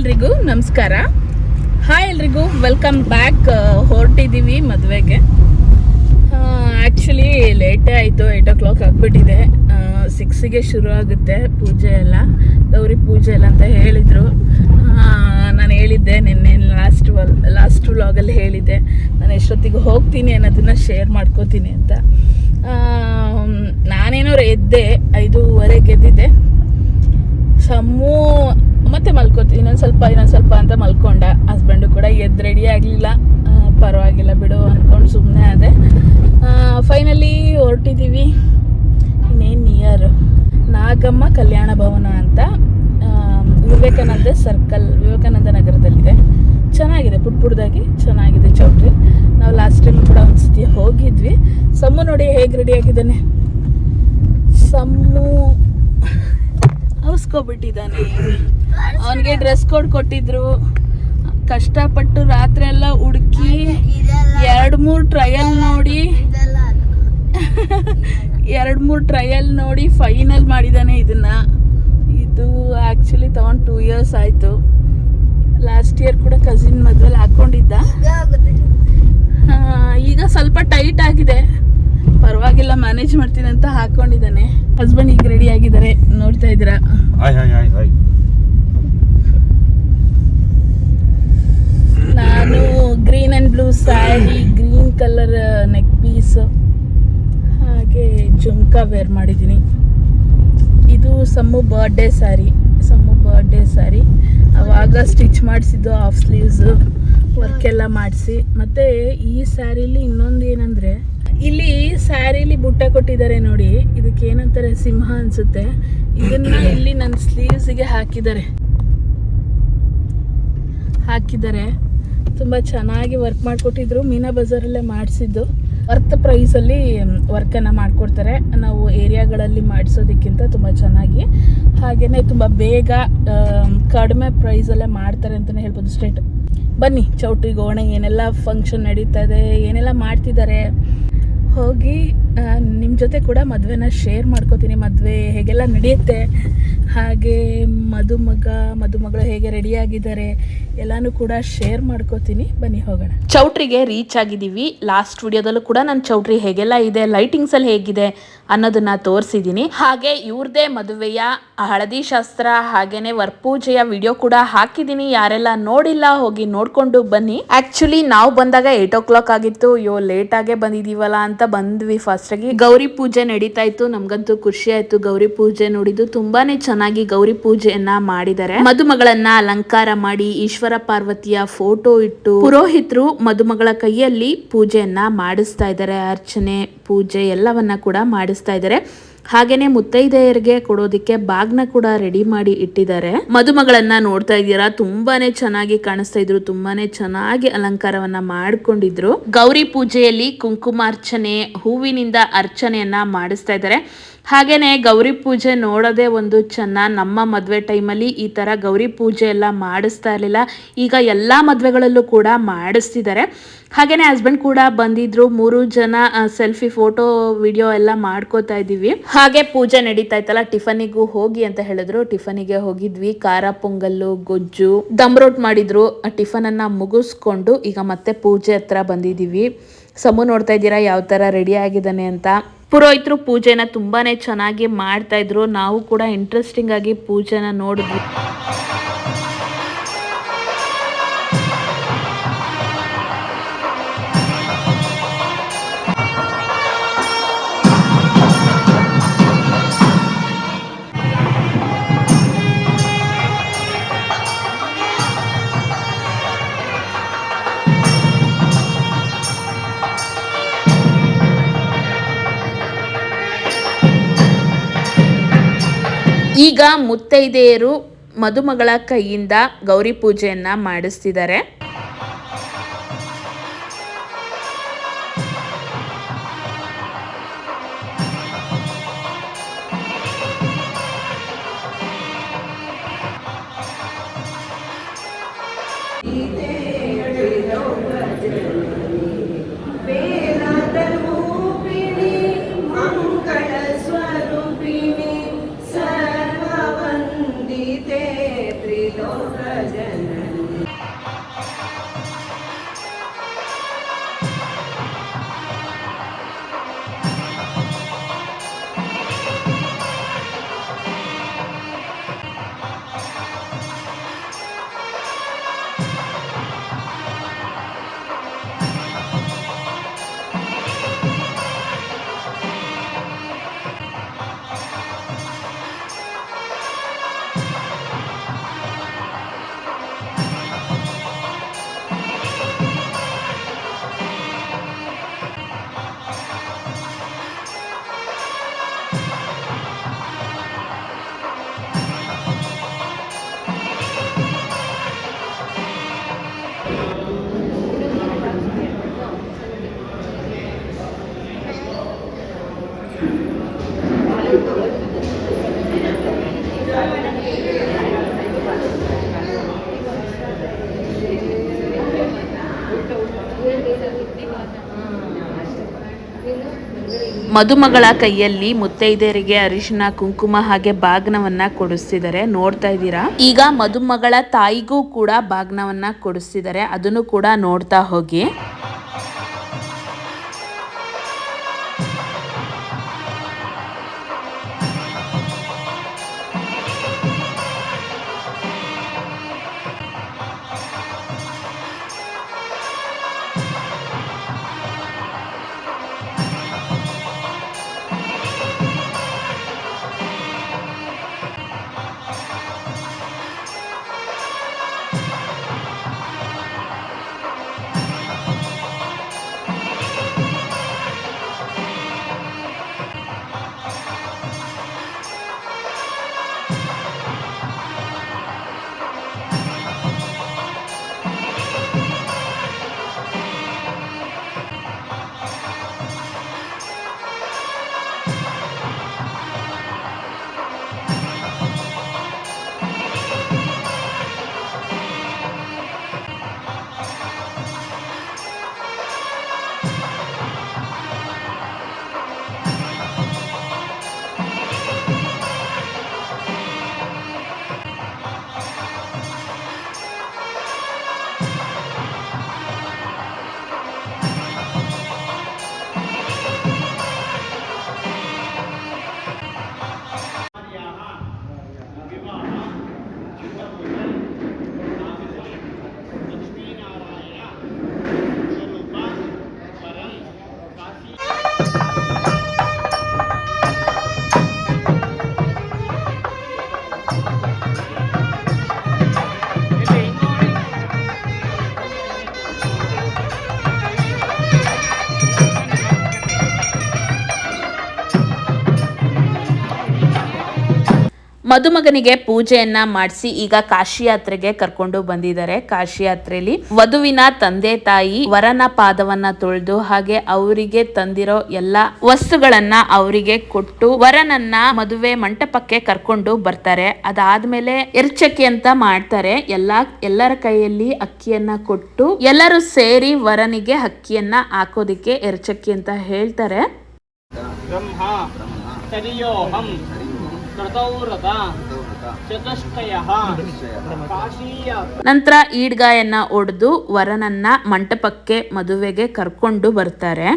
ಎಲ್ರಿಗೂ ನಮಸ್ಕಾರ. ಹಾಯ್ ಎಲ್ರಿಗೂ ವೆಲ್ಕಮ್ ಬ್ಯಾಕ್. ಹೊರಟಿದ್ದೀವಿ ಮದುವೆಗೆ. ಆ್ಯಕ್ಚುಲಿ ಲೇಟೇ ಆಯಿತು, 8 o'clock ಆಗಿಬಿಟ್ಟಿದೆ. 6ಗೆ ಶುರು ಆಗುತ್ತೆ ಪೂಜೆ ಎಲ್ಲ, ಗೌರಿ ಪೂಜೆ ಎಲ್ಲ ಅಂತ ಹೇಳಿದರು. ನಾನು ಹೇಳಿದ್ದೆ ನಿನ್ನೆ ಲಾಸ್ಟ್ ವ್ಲಾಗಲ್ಲಿ ಹೇಳಿದ್ದೆ ನಾನು ಎಷ್ಟೊತ್ತಿಗೆ ಹೋಗ್ತೀನಿ ಅನ್ನೋದನ್ನು ಶೇರ್ ಮಾಡ್ಕೋತೀನಿ ಅಂತ. ನಾನೇನೋ ಎದ್ದೆ 5:15 ಎದ್ದಿದ್ದೆ. ಸಮ್ಮು ಮತ್ತೆ ಮಲ್ಕೋತೀನಿ, ಇನ್ನೊಂದು ಸ್ವಲ್ಪ ಅಂತ ಮಲ್ಕೊಂಡ. ಹಸ್ಬೆಂಡು ಕೂಡ ಎದ್ದು ರೆಡಿ ಆಗಲಿಲ್ಲ. ಪರವಾಗಿಲ್ಲ ಬಿಡು ಅಂದ್ಕೊಂಡು ಸುಮ್ಮನೆ ಅದೇ. ಫೈನಲಿ ಹೊರಟಿದ್ದೀವಿ. ಇನ್ನೇನು ನಿಯರ್ ನಾಗಮ್ಮ ಕಲ್ಯಾಣ ಭವನ ಅಂತ, ವಿವೇಕಾನಂದ ನಗರದಲ್ಲಿದೆ. ಚೆನ್ನಾಗಿದೆ, ಪುಟ್ಟದಾಗಿ ಚೆನ್ನಾಗಿದೆ ಚೌಟ್ರಿ. ನಾವು ಲಾಸ್ಟ್ ಟೈಮ್ ಕೂಡ ಒಂದ್ಸತಿ ಹೋಗಿದ್ವಿ. ಸಮ್ಮು ನೋಡಿ ಹೇಗೆ ರೆಡಿ ಆಗಿದ್ದಾನೆ. ಸಮ್ಮು ಅವಸ್ಕೊಬಿಟ್ಟಿದ್ದಾನೆ. ಅವನಿಗೆ ಡ್ರೆಸ್ ಕೋಡ್ ಕೊಟ್ಟಿದ್ರು. ಕಷ್ಟಪಟ್ಟು ರಾತ್ರಿ ಎಲ್ಲ ಹುಡುಕಿ 2-3 ಟ್ರಯಲ್ ನೋಡಿ ಫೈನಲ್ ಮಾಡಿದ್ದಾನೆ ಇದನ್ನ. ಇದು ಆ್ಯಕ್ಚುಲಿ ತಗೊಂಡು 2 years ಆಯಿತು. ಲಾಸ್ಟ್ ಇಯರ್ ಕೂಡ ಕಸಿನ್ ಮದುವೆಲಿ ಹಾಕ್ಕೊಂಡಿದ್ದ. ಈಗ ಸ್ವಲ್ಪ ಟೈಟ್ ಆಗಿದೆ, ಪರವಾಗಿಲ್ಲ ಮ್ಯಾನೇಜ್ ಮಾಡ್ತೀನಿ ಅಂತ ಹಾಕೊಂಡಿದ್ದಾನೆ. ಹಸ್ಬೆಂಡ್ ಈಗ ರೆಡಿ ಆಗಿದ್ದಾರೆ, ನೋಡ್ತಾ ಇದ್ದೀರಾ. ನಾನು green and blue saree, green colour neck piece, ಹಾಗೆ ಜುಮ್ಕಾ ವೇರ್ ಮಾಡಿದ್ದೀನಿ. ಇದು ಸಮ್ಮು ಬರ್ಡೇ ಸ್ಯಾರಿ. ಅವಾಗ ಸ್ಟಿಚ್ ಮಾಡಿಸಿದ್ದು, ಹಾಫ್ ಸ್ಲೀವ್ಸ್ ವರ್ಕ್ ಎಲ್ಲ ಮಾಡಿಸಿ. ಮತ್ತು ಈ ಸ್ಯಾರಿಲಿ ಇನ್ನೊಂದು ಏನಂದರೆ, ಇಲ್ಲಿ ಸ್ಯಾರಿಲಿ ಬುಟ್ಟ ಕೊಟ್ಟಿದ್ದಾರೆ ನೋಡಿ, ಇದಕ್ಕೆ ಏನಂತಾರೆ, ಸಿಂಹ ಅನಿಸುತ್ತೆ. ಇದನ್ನು ಇಲ್ಲಿ ನನ್ನ ಸ್ಲೀವ್ಸಿಗೆ ಹಾಕಿದ್ದಾರೆ. ತುಂಬ ಚೆನ್ನಾಗಿ ವರ್ಕ್ ಮಾಡಿಕೊಟ್ಟಿದ್ರು. ಮೀನಾ ಬಜಾರಲ್ಲೇ ಮಾಡಿಸಿದ್ದು. ವರ್ತ್ ಪ್ರೈಸಲ್ಲಿ ವರ್ಕನ್ನು ಮಾಡಿಕೊಡ್ತಾರೆ. ನಾವು ಏರಿಯಾಗಳಲ್ಲಿ ಮಾಡಿಸೋದಕ್ಕಿಂತ ತುಂಬ ಚೆನ್ನಾಗಿ, ಹಾಗೆಯೇ ತುಂಬ ಬೇಗ ಕಡಿಮೆ ಪ್ರೈಸಲ್ಲೇ ಮಾಡ್ತಾರೆ ಅಂತಲೇ ಹೇಳ್ಬೋದು. ಸ್ಟ್ರೇಟ್ ಬನ್ನಿ ಚೌಟ್ರಿಗೆ ಹೋಗೋಣ. ಏನೆಲ್ಲ ಫಂಕ್ಷನ್ ನಡೀತಾ ಇದೆ, ಏನೆಲ್ಲ ಮಾಡ್ತಿದ್ದಾರೆ, ಹೋಗಿ ನಿಮ್ಮ ಜೊತೆ ಕೂಡ ಮದುವೆನ ಶೇರ್ ಮಾಡ್ಕೋತೀನಿ. ಮದುವೆ ಹೇಗೆಲ್ಲ ನಡೆಯುತ್ತೆ, ಹಾಗೆ ಮದುಮಗಳು ಹೇಗೆ ರೆಡಿಯಾಗಿದ್ದಾರೆ ಎಲ್ಲನೂ ಕೂಡ ಶೇರ್ ಮಾಡ್ಕೋತೀನಿ. ಬನ್ನಿ ಹೋಗೋಣ. ಚೌಟ್ರಿಗೆ ರೀಚ್ ಆಗಿದ್ದೀವಿ. ಲಾಸ್ಟ್ ವಿಡಿಯೋದಲ್ಲೂ ಕೂಡ ನಾನು ಚೌಟ್ರಿ ಹೇಗೆಲ್ಲ ಇದೆ, ಲೈಟಿಂಗ್ಸಲ್ಲಿ ಹೇಗಿದೆ ಅನ್ನೋದನ್ನ ತೋರಿಸಿದ್ದೀನಿ. ಹಾಗೆ ಇವ್ರದೇ ಮದುವೆಯ ಹಳದಿ ಶಾಸ್ತ್ರ ಹಾಗೇನೆ ವರಪೂಜೆಯ ವಿಡಿಯೋ ಕೂಡ ಹಾಕಿದ್ದೀನಿ. ಯಾರೆಲ್ಲ ನೋಡಿಲ್ಲ ಹೋಗಿ ನೋಡ್ಕೊಂಡು ಬನ್ನಿ. ಆಕ್ಚುಲಿ ನಾವು ಬಂದಾಗ 8 o'clock ಆಗಿತ್ತು. ಲೇಟ್ ಆಗೇ ಬಂದಿದೀವಲ್ಲ ಅಂತ ಬಂದ್ವಿ. ಫಾಸ್ಟ್ ಆಗಿ ಗೌರಿ ಪೂಜೆ ನಡೀತಾ ಇತ್ತು. ನಮ್ಗಂತೂ ಖುಷಿ ಆಯ್ತು. ಗೌರಿ ಪೂಜೆ ನೋಡಿದ್ದು ತುಂಬಾನೇ ಚೆನ್ನಾಗಿ ಗೌರಿ ಪೂಜೆಯನ್ನ ಮಾಡಿದ್ದಾರೆ. ಮದುಮಗಳನ್ನ ಅಲಂಕಾರ ಮಾಡಿ ಈಶ್ವರ ಪಾರ್ವತಿಯ ಫೋಟೋ ಇಟ್ಟು ಪುರೋಹಿತರು ಮದುಮಗಳ ಕೈಯಲ್ಲಿ ಪೂಜೆಯನ್ನ ಮಾಡಿಸ್ತಾ ಇದ್ದಾರೆ. ಅರ್ಚನೆ, ಪೂಜೆ ಎಲ್ಲವನ್ನ ಕೂಡ ಮಾಡಿಸ್ತಾ ಇದ್ದಾರೆ. ಹಾಗೇನೆ ಮುತ್ತೈದೆಯರಿಗೆ ಕೊಡೋದಿಕ್ಕೆ ಬಾಗ್ನ ಕೂಡ ರೆಡಿ ಮಾಡಿ ಇಟ್ಟಿದ್ದಾರೆ. ಮದುಮಗಳನ್ನ ನೋಡ್ತಾ ಇದ್ದೀರಾ, ತುಂಬಾನೇ ಚೆನ್ನಾಗಿ ಕಾಣಿಸ್ತಾ ಇದ್ರು. ತುಂಬಾನೇ ಚೆನ್ನಾಗಿ ಅಲಂಕಾರವನ್ನ ಮಾಡ್ಕೊಂಡಿದ್ರು. ಗೌರಿ ಪೂಜೆಯಲ್ಲಿ ಕುಂಕುಮಾರ್ಚನೆ, ಹೂವಿನಿಂದ ಅರ್ಚನೆಯನ್ನ ಮಾಡಿಸ್ತಾ ಇದ್ದಾರೆ. ಹಾಗೇನೆ ಗೌರಿ ಪೂಜೆ ನೋಡೋದೇ ಒಂದು ಚೆನ್ನ. ನಮ್ಮ ಮದುವೆ ಟೈಮಲ್ಲಿ ಈ ತರ ಗೌರಿ ಪೂಜೆ ಎಲ್ಲ ಮಾಡಿಸ್ತಾ ಇರಲಿಲ್ಲ. ಈಗ ಎಲ್ಲಾ ಮದುವೆಗಳಲ್ಲೂ ಕೂಡ ಮಾಡಿಸ್ತಿದ್ದಾರೆ. ಹಾಗೇನೆ ಹಸ್ಬೆಂಡ್ ಕೂಡ ಬಂದಿದ್ರು. 3 ಜನ ಸೆಲ್ಫಿ, ಫೋಟೋ, ವಿಡಿಯೋ ಎಲ್ಲ ಮಾಡ್ಕೋತಾ ಇದೀವಿ. ಹಾಗೆ ಪೂಜೆ ನಡೀತಾ ಇತ್ತಲ್ಲ, ಟಿಫನಿಗೂ ಹೋಗಿ ಅಂತ ಹೇಳಿದ್ರು. ಟಿಫನಿಗೆ ಹೋಗಿದ್ವಿ. ಖಾರ ಪೊಂಗಲ್ಲು, ಗೊಜ್ಜು, ದಮ್ ರೋಟ್ ಮಾಡಿದ್ರು. ಟಿಫನ್ ಅನ್ನ ಮುಗಿಸ್ಕೊಂಡು ಈಗ ಮತ್ತೆ ಪೂಜೆ ಹತ್ರ ಬಂದಿದೀವಿ. ಸಮು ನೋಡ್ತಾ ಇದ್ದೀರಾ ಯಾವ ತರ ರೆಡಿ ಆಗಿದ್ದಾನೆ ಅಂತ. ಪುರೋಹಿತರು ಪೂಜೆನ ತುಂಬಾನೇ ಚೆನ್ನಾಗಿ ಮಾಡ್ತಾ ಇದ್ರು. ನಾವು ಕೂಡ ಇಂಟ್ರೆಸ್ಟಿಂಗ್ ಆಗಿ ಪೂಜೆನ ನೋಡಿದ್ವಿ. ಈಗ ಮುತ್ತೈದೆಯರು ಮದುಮಗಳ ಕೈಯಿಂದ ಗೌರಿ ಪೂಜೆಯನ್ನ ಮಾಡಿಸ್ತಿದ್ದಾರೆ. त्रिलोक जन ಮದುಮಗಳ ಕೈಯಲ್ಲಿ ಮುತ್ತೈದೆಯರಿಗೆ ಅರಿಶಿನ ಕುಂಕುಮ ಹಾಗೆ ಬಾಗ್ನವನ್ನ ಕೊಡಿಸ್ತಿದ್ದಾರೆ, ನೋಡ್ತಾ ಇದ್ದೀರಾ. ಈಗ ಮದುಮಗಳ ತಾಯಿಗೂ ಕೂಡ ಬಾಗ್ನವನ್ನ ಕೊಡಿಸ್ತಿದ್ದಾರೆ, ಅದನ್ನು ಕೂಡ ನೋಡ್ತಾ ಹೋಗಿ. ಮದುಮಗನಿಗೆ ಪೂಜೆಯನ್ನ ಮಾಡಿಸಿ ಈಗ ಕಾಶಿ ಯಾತ್ರೆಗೆ ಕರ್ಕೊಂಡು ಬಂದಿದ್ದಾರೆ. ಕಾಶಿ ಯಾತ್ರೆಯಲ್ಲಿ ವಧುವಿನ ತಂದೆ ತಾಯಿ ವರನ ಪಾದವನ್ನ ತೊಳೆದು ಹಾಗೆ ಅವರಿಗೆ ತಂದಿರೋ ಎಲ್ಲಾ ವಸ್ತುಗಳನ್ನ ಅವರಿಗೆ ಕೊಟ್ಟು ವರನನ್ನ ಮದುವೆ ಮಂಟಪಕ್ಕೆ ಕರ್ಕೊಂಡು ಬರ್ತಾರೆ. ಅದಾದ್ಮೇಲೆ ಎರ್ಚಕ್ಕಿ ಅಂತ ಮಾಡ್ತಾರೆ. ಎಲ್ಲರ ಕೈಯಲ್ಲಿ ಅಕ್ಕಿಯನ್ನ ಕೊಟ್ಟು ಎಲ್ಲರೂ ಸೇರಿ ವರನಿಗೆ ಅಕ್ಕಿಯನ್ನ ಹಾಕೋದಿಕ್ಕೆ ಎರ್ಚಕ್ಕಿ ಅಂತ ಹೇಳ್ತಾರೆ. ನಂತರ ಈಡ್ಗಾಯನ್ನ ಒಡೆದು ವರನನ್ನ ಮಂಟಪಕ್ಕೆ ಮದುವೆಗೆ ಕರ್ಕೊಂಡು ಬರ್ತಾರೆ.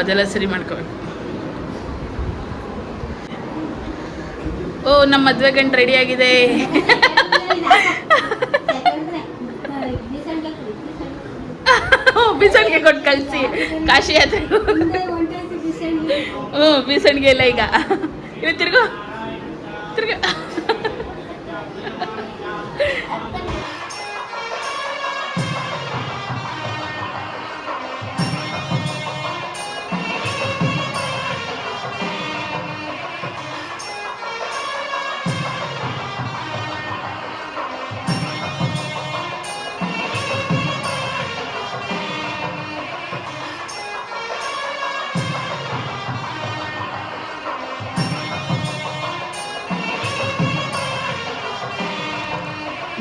ಅದೆಲ್ಲ ಸರಿ ಮಾಡ್ಕೋಬೇಕು. ಓ ನಮ್ಮ ಮದುವೆ ಗಂಟು ರೆಡಿ ಆಗಿದೆ. ಬೀಸಣಿಗೆ ಕೊಟ್ಟು ಕಳಿಸಿ ಕಾಶಿ ಯಾತ್ರೆ. ಬೀಸಣಿಗೆ ಇಲ್ಲ ಈಗ. ಇವ ತಿರ್ಗೋ ತಿರ್ಗ.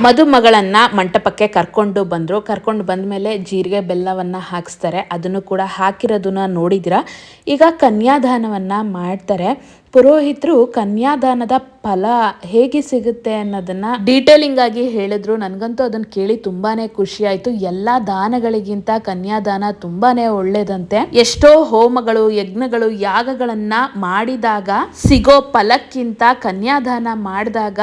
ಮದುಮಗಳನ್ನು ಮಂಟಪಕ್ಕೆ ಕರ್ಕೊಂಡು ಬಂದ ಮೇಲೆ ಜೀರಿಗೆ ಬೆಲ್ಲವನ್ನು ಹಾಕಿಸ್ತಾರೆ. ಅದನ್ನು ಕೂಡ ಹಾಕಿರೋದನ್ನ ನೋಡಿದಿರ. ಈಗ ಕನ್ಯಾದಾನವನ್ನು ಮಾಡ್ತಾರೆ. ಪುರೋಹಿತರು ಕನ್ಯಾದಾನದ ಫಲ ಹೇಗೆ ಸಿಗುತ್ತೆ ಅನ್ನೋದನ್ನ ಡೀಟೇಲಿಂಗ್ ಆಗಿ ಹೇಳಿದ್ರು. ನನಗಂತೂ ಅದನ್ನು ಕೇಳಿ ತುಂಬಾನೇ ಖುಷಿ ಆಯ್ತು. ಎಲ್ಲ ದಾನಗಳಿಗಿಂತ ಕನ್ಯಾದಾನ ತುಂಬಾನೇ ಒಳ್ಳೇದಂತೆ. ಎಷ್ಟೋ ಹೋಮಗಳು, ಯಜ್ಞಗಳು, ಯಾಗಗಳನ್ನ ಮಾಡಿದಾಗ ಸಿಗೋ ಫಲಕ್ಕಿಂತ ಕನ್ಯಾದಾನ ಮಾಡಿದಾಗ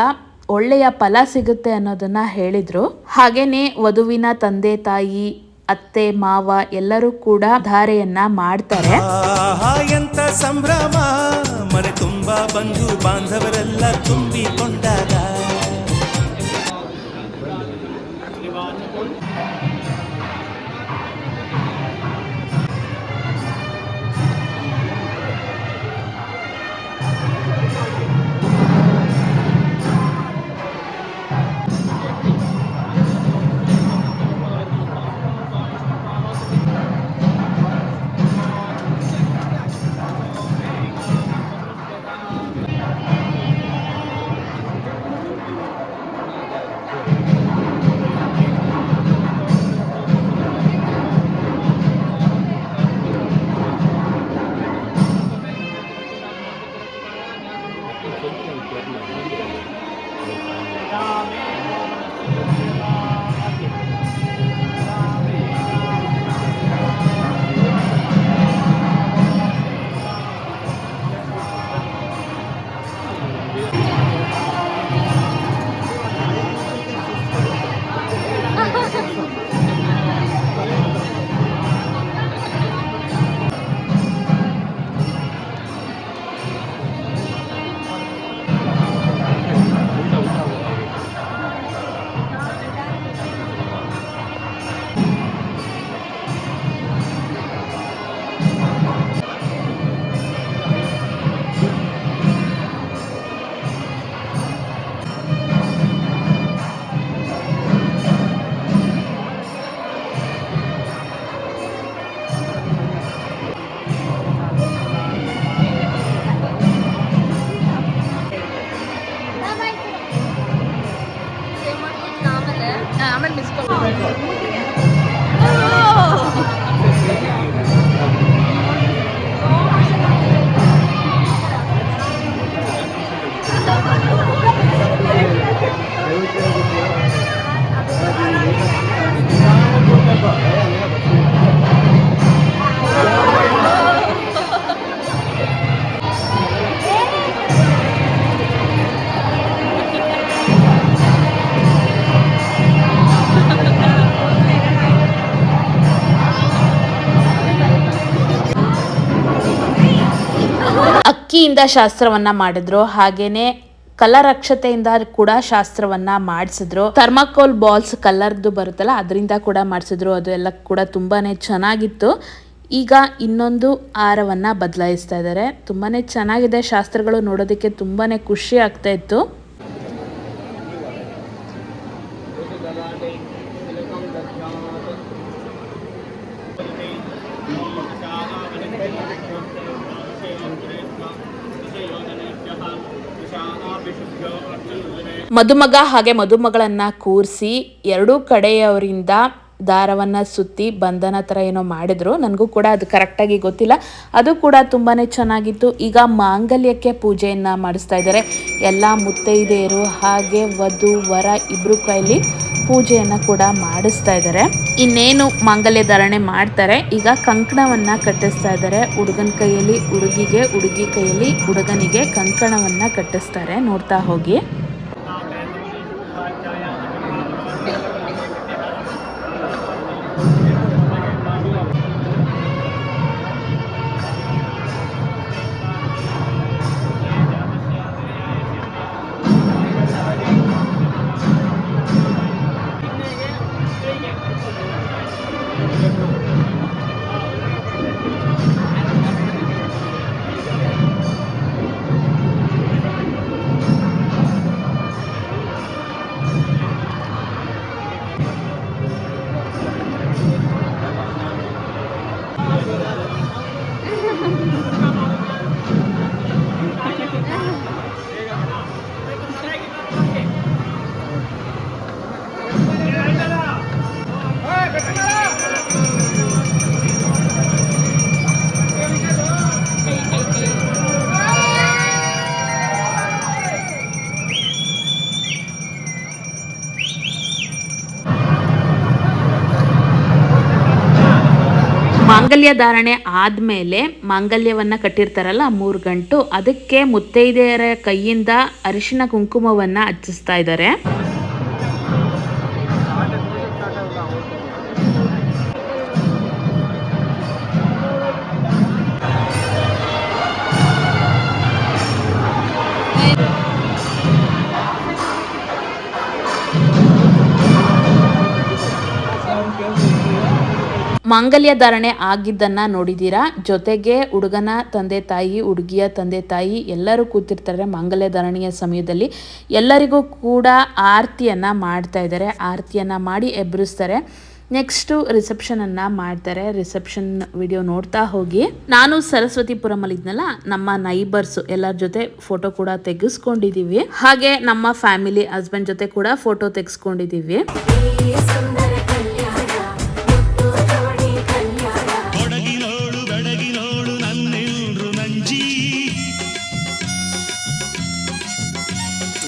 ಒಳ್ಳೆಯ ಫಲ ಸಿಗುತ್ತೆ ಅನ್ನೋದನ್ನ ಹೇಳಿದ್ರು. ಹಾಗೇನೆ ವಧುವಿನ ತಂದೆ ತಾಯಿ, ಅತ್ತೆ ಮಾವ ಎಲ್ಲರೂ ಕೂಡ ಧಾರೆಯನ್ನ ಮಾಡ್ತಾರೆ. ಎಂತ ಸಂಭ್ರಮ, ಮನೆ ತುಂಬಾ ಬಂಧು ಬಾಂಧವರೆಲ್ಲ ತುಂಬಿಕೊಂಡಾಗ ಆಮೇಲೆ ಮಿಸ್ಕೊಂಡು ಅಕ್ಕಿಯಿಂದ ಶಾಸ್ತ್ರವನ್ನ ಮಾಡಿದ್ರು. ಹಾಗೇನೆ ಕಲರಕ್ಷತೆಯಿಂದ ಕೂಡ ಶಾಸ್ತ್ರವನ್ನ ಮಾಡಿಸಿದ್ರು. ಥರ್ಮಾಕೋಲ್ ಬಾಲ್ಸ್ ಕಲರ್ದು ಬರುತ್ತಲ್ಲ ಅದರಿಂದ ಕೂಡ ಮಾಡಿಸಿದ್ರು. ಅದು ಎಲ್ಲ ಕೂಡ ತುಂಬಾನೇ ಚೆನ್ನಾಗಿತ್ತು. ಈಗ ಇನ್ನೊಂದು ಹಾರವನ್ನ ಬದಲಾಯಿಸ್ತಾ ಇದ್ದಾರೆ. ತುಂಬಾನೇ ಚೆನ್ನಾಗಿದೆ. ಶಾಸ್ತ್ರಗಳು ನೋಡೋದಕ್ಕೆ ತುಂಬಾನೇ ಖುಷಿ ಆಗ್ತಾ ಇತ್ತು. ಮದುಮಗ ಹಾಗೆ ಮದುಮಗಳನ್ನ ಕೂರಿಸಿ ಎರಡೂ ಕಡೆಯವರಿಂದ ದಾರವನ್ನ ಸುತ್ತಿ ಬಂಧನ ಥರ ಏನೋ ಮಾಡಿದ್ರು. ನನಗೂ ಕೂಡ ಅದು ಕರೆಕ್ಟಾಗಿ ಗೊತ್ತಿಲ್ಲ. ಅದು ಕೂಡ ತುಂಬಾನೇ ಚೆನ್ನಾಗಿತ್ತು. ಈಗ ಮಾಂಗಲ್ಯಕ್ಕೆ ಪೂಜೆಯನ್ನ ಮಾಡಿಸ್ತಾ ಇದ್ದಾರೆ. ಎಲ್ಲ ಮುತ್ತೈದೆಯರು ಹಾಗೆ ವಧು ವರ ಇಬ್ಬರು ಕೈಲಿ ಪೂಜೆಯನ್ನು ಕೂಡ ಮಾಡಿಸ್ತಾ ಇದ್ದಾರೆ. ಇನ್ನೇನು ಮಾಂಗಲ್ಯ ಧಾರಣೆ ಮಾಡ್ತಾರೆ. ಈಗ ಕಂಕಣವನ್ನ ಕಟ್ಟಿಸ್ತಾ ಇದ್ದಾರೆ. ಹುಡುಗನ ಕೈಯಲ್ಲಿ ಹುಡುಗಿಗೆ, ಹುಡುಗಿ ಕೈಯಲ್ಲಿ ಹುಡುಗನಿಗೆ ಕಂಕಣವನ್ನ ಕಟ್ಟಿಸ್ತಾರೆ. ನೋಡ್ತಾ ಹೋಗಿ. ಮಾಂಗಲ್ಯ ಧಾರಣೆ ಆದಮೇಲೆ ಮಾಂಗಲ್ಯವನ್ನು ಕಟ್ಟಿರ್ತಾರಲ್ಲ 3 ಗಂಟು, ಅದಕ್ಕೆ ಮುತ್ತೈದೆಯರ ಕೈಯಿಂದ ಅರಿಶಿನ ಕುಂಕುಮವನ್ನು ಹಚ್ಚಿಸ್ತಾ ಇದ್ದಾರೆ. ಮಾಂಗಲ್ಯ ಧಾರಣೆ ಆಗಿದ್ದನ್ನ ನೋಡಿದ್ದೀರಾ. ಜೊತೆಗೆ ಹುಡುಗನ ತಂದೆ ತಾಯಿ, ಹುಡುಗಿಯ ತಂದೆ ತಾಯಿ ಎಲ್ಲರೂ ಕೂತಿರ್ತಾರೆ. ಮಾಂಗಲ್ಯ ಧಾರಣೆಯ ಸಮಯದಲ್ಲಿ ಎಲ್ಲರಿಗೂ ಕೂಡ ಆರತಿಯನ್ನು ಮಾಡ್ತಾ ಇದ್ದಾರೆ. ಆರತಿಯನ್ನು ಮಾಡಿ ಎಬ್ಬರಿಸ್ತಾರೆ. ನೆಕ್ಸ್ಟು ರಿಸೆಪ್ಷನನ್ನು ಮಾಡ್ತಾರೆ. ರಿಸೆಪ್ಷನ್ ವಿಡಿಯೋ ನೋಡ್ತಾ ಹೋಗಿ. ನಾನು ಸರಸ್ವತಿಪುರಮಲ್ಲಿ ಇದ್ನಲ್ಲ, ನಮ್ಮ ನೈಬರ್ಸು ಎಲ್ಲರ ಜೊತೆ ಫೋಟೋ ಕೂಡ ತೆಗೆಸ್ಕೊಂಡಿದ್ದೀವಿ. ಹಾಗೆ ನಮ್ಮ ಫ್ಯಾಮಿಲಿ ಹಸ್ಬೆಂಡ್ ಜೊತೆ ಕೂಡ ಫೋಟೋ ತೆಗೆಸ್ಕೊಂಡಿದ್ದೀವಿ.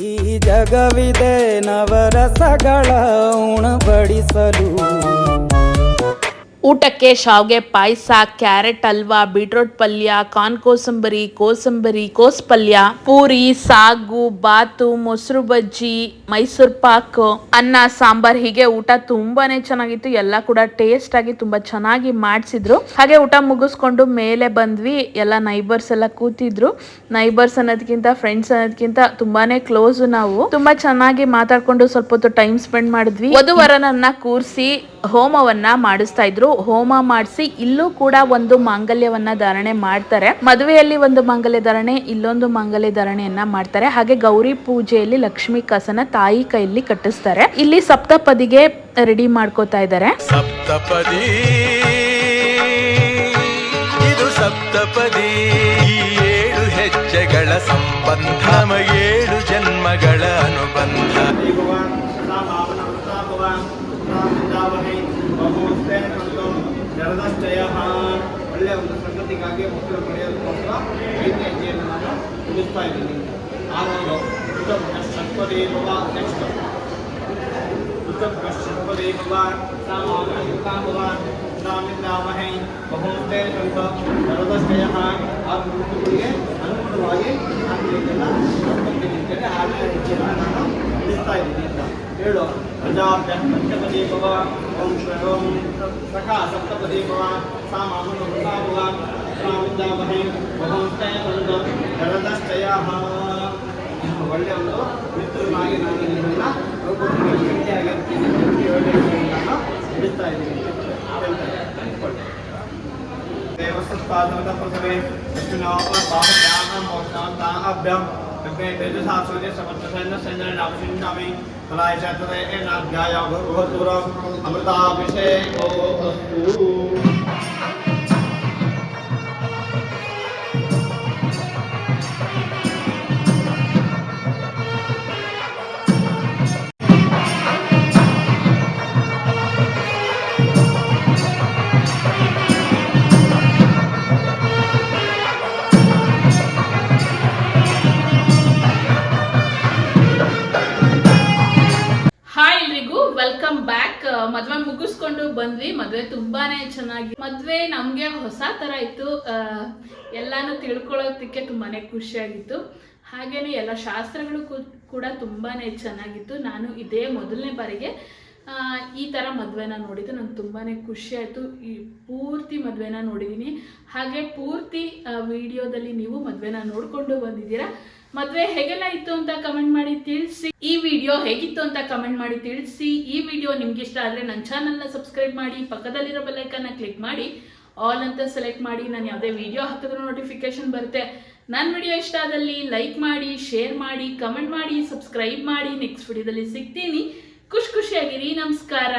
ಈ ಜಗವಿದೆ ನವರಸಗಳ ಉಣಬಡಿಸಲು. ಊಟಕ್ಕೆ ಶಾವ್ಗೆ ಪಾಯಸ, ಕ್ಯಾರೆಟ್ ಹಲ್ವಾ, ಬೀಟ್ರೋಟ್ ಪಲ್ಯ, ಕಾರ್ನ್ ಕೋಸಂಬರಿ, ಕೋಸ್ ಪಲ್ಯ, ಪೂರಿ, ಸಾಗು, ಬಾತು, ಮೊಸರು ಬಜ್ಜಿ, ಮೈಸೂರು ಪಾಕ್, ಅನ್ನ, ಸಾಂಬಾರ್, ಹೀಗೆ ಊಟ ತುಂಬಾನೇ ಚೆನ್ನಾಗಿತ್ತು. ಎಲ್ಲ ಕೂಡ ಟೇಸ್ಟ್ ಆಗಿ ತುಂಬಾ ಚೆನ್ನಾಗಿ ಮಾಡಿಸಿದ್ರು. ಹಾಗೆ ಊಟ ಮುಗಿಸ್ಕೊಂಡು ಮೇಲೆ ಬಂದ್ವಿ. ಎಲ್ಲ ನೈಬರ್ಸ್ ಎಲ್ಲ ಕೂತಿದ್ರು. ನೈಬರ್ಸ್ ಅನ್ನೋದಕ್ಕಿಂತ ಫ್ರೆಂಡ್ಸ್ ಅನ್ನೋದಕ್ಕಿಂತ ತುಂಬಾನೇ ಕ್ಲೋಸ್. ನಾವು ತುಂಬಾ ಚೆನ್ನಾಗಿ ಮಾತಾಡ್ಕೊಂಡು ಸ್ವಲ್ಪ ಹೊತ್ತು ಟೈಮ್ ಸ್ಪೆಂಡ್ ಮಾಡಿದ್ವಿ. ವಧುವರನನ್ನ ಕೂರಿಸಿ ಹೋಮವನ್ನ ಮಾಡಿಸ್ತಾ ಇದ್ರು. ಹೋಮ ಮಾಡಿಸಿ ಇಲ್ಲೂ ಕೂಡ ಒಂದು ಮಾಂಗಲ್ಯವನ್ನ ಧಾರಣೆ ಮಾಡ್ತಾರೆ. ಮದುವೆಯಲ್ಲಿ ಒಂದು ಮಾಂಗಲ್ಯ ಧಾರಣೆ, ಇಲ್ಲೊಂದು ಮಾಂಗಲ್ಯ ಧಾರಣೆಯನ್ನ ಮಾಡ್ತಾರೆ. ಹಾಗೆ ಗೌರಿ ಪೂಜೆಯಲ್ಲಿ ಲಕ್ಷ್ಮೀ ಕಸನ ತಾಯಿ ಕೈಯಲ್ಲಿ ಕಟ್ಟಿಸ್ತಾರೆ. ಇಲ್ಲಿ ಸಪ್ತಪದಿಗೆ ರೆಡಿ ಮಾಡ್ಕೋತಾ ಇದ್ದಾರೆ. ಸಪ್ತಪದಿ, ಇದು ಸಪ್ತಪದಿ. ಈ 7 ಹೆಜ್ಜೆಗಳ ಸಂಬಂಧ, 7 ಜನ್ಮಗಳ ಅನುಬಂಧ. ಒಳ್ಳೆಯ ಒಂದು ಸಂಗತಿಗಾಗಿ ಮಕ್ಕಳು ಪಡೆಯೋದಕ್ಕೋಸ್ಕರ 5ನೇ ಹೆಜ್ಜೆಯನ್ನು ನಾನು ಮುಗಿಸ್ತಾ ಇದ್ದೀನಿ. ಆನಂದು ಷಟ್ಪದಿ ಭವ. ನೆಕ್ಸ್ಟ್ ಷಟ್ಪದಿ ಭವ ಭವ ನಾಮಿಂದಾಮಹೈ ಬಹುಮುಖೇ ಸಂತ ಸರ್ವದಶ್ಚಯ. ಆ ಗುರುತುಗಳಿಗೆ ಅನುಗುಣವಾಗಿ ಸಂಪತ್ತಿನಿಂದಲೇ 6ನೇ ಹೆಜ್ಜೆಯನ್ನು ನಾನು ಮುಗಿಸ್ತಾ ಇದ್ದೀನಿ ಅಂತ ಹೇಳು. ಪ್ರಜಾಭ್ಯ ಪಂಚಪದಿ ಭವ ಓಂ ಓಂ ಸಖಾ ಸಪ್ತಪದಿ ಭವ ಸಾ ಮಾಮನು ಭವ ನಾಮಿಂದಾಮಹೈ ಬಹುಮುಖೇ ಸಂತ ಸರ್ವದಶ್ಚಯ. ಒಳ್ಳೆಯ ಒಂದು ಮಿತ್ರನಾಗಿ ನಾನು ನಿಮ್ಮನ್ನು ಗಟ್ಟಿಯಾಗಿ ನಾನು ಬಿಡ್ತಾ ಇದ್ದೀನಿ. ದೇವಸ್ಥಾನದ ಪ್ರಸವೇ ಅಭ್ಯಂ तेजसा सूर्य समर्थन संजय नामि कलाय चतुरे नाध्याय भवतुर अमृताभिषेको अस्तु. ಮದ್ವೆ ಮುಗಿಸ್ಕೊಂಡು ಬಂದ್ವಿ. ಮದ್ವೆ ತುಂಬಾನೇ ಚೆನ್ನಾಗಿ, ಮದ್ವೆ ನಮ್ಗೆ ಹೊಸ ತರ ಇತ್ತು. ಎಲ್ಲಾನು ತಿಳ್ಕೊಳ್ಳೋದಕ್ಕೆ ತುಂಬಾನೇ ಖುಷಿಯಾಗಿತ್ತು. ಹಾಗೇನೆ ಎಲ್ಲ ಶಾಸ್ತ್ರಗಳು ಕೂಡ ತುಂಬಾನೇ ಚೆನ್ನಾಗಿತ್ತು. ನಾನು ಇದೇ ಮೊದಲನೇ ಬಾರಿಗೆ ಈ ಥರ ಮದುವೆನ ನೋಡಿದ್ದು. ನಂಗೆ ತುಂಬಾ ಖುಷಿ ಆಯಿತು. ಈ ಪೂರ್ತಿ ಮದುವೆನ ನೋಡಿದ್ದೀನಿ. ಹಾಗೆ ಪೂರ್ತಿ ವಿಡಿಯೋದಲ್ಲಿ ನೀವು ಮದುವೆನ ನೋಡಿಕೊಂಡು ಬಂದಿದ್ದೀರಾ. ಮದುವೆ ಹೇಗೆಲ್ಲ ಇತ್ತು ಅಂತ ಕಮೆಂಟ್ ಮಾಡಿ ತಿಳಿಸಿ. ಈ ವಿಡಿಯೋ ಹೇಗಿತ್ತು ಅಂತ ಕಮೆಂಟ್ ಮಾಡಿ ತಿಳಿಸಿ. ಈ ವಿಡಿಯೋ ನಿಮ್ಗೆ ಇಷ್ಟ ಆದರೆ ನನ್ನ ಚಾನಲ್ನ ಸಬ್ಸ್ಕ್ರೈಬ್ ಮಾಡಿ, ಪಕ್ಕದಲ್ಲಿರೋ ಬೆಲ್ಲೈಕನ್ನ ಕ್ಲಿಕ್ ಮಾಡಿ ಆಲ್ ಅಂತ ಸೆಲೆಕ್ಟ್ ಮಾಡಿ. ನಾನು ಯಾವುದೇ ವಿಡಿಯೋ ಹಾಕಿದ್ರೂ ನೋಟಿಫಿಕೇಶನ್ ಬರುತ್ತೆ. ನನ್ನ ವಿಡಿಯೋ ಇಷ್ಟ ಆದಲ್ಲಿ ಲೈಕ್ ಮಾಡಿ, ಶೇರ್ ಮಾಡಿ, ಕಮೆಂಟ್ ಮಾಡಿ, ಸಬ್ಸ್ಕ್ರೈಬ್ ಮಾಡಿ. ನೆಕ್ಸ್ಟ್ ವಿಡಿಯೋದಲ್ಲಿ ಸಿಗ್ತೀನಿ. ಖುಷಿಯಾಗಿರಿ. ನಮಸ್ಕಾರ.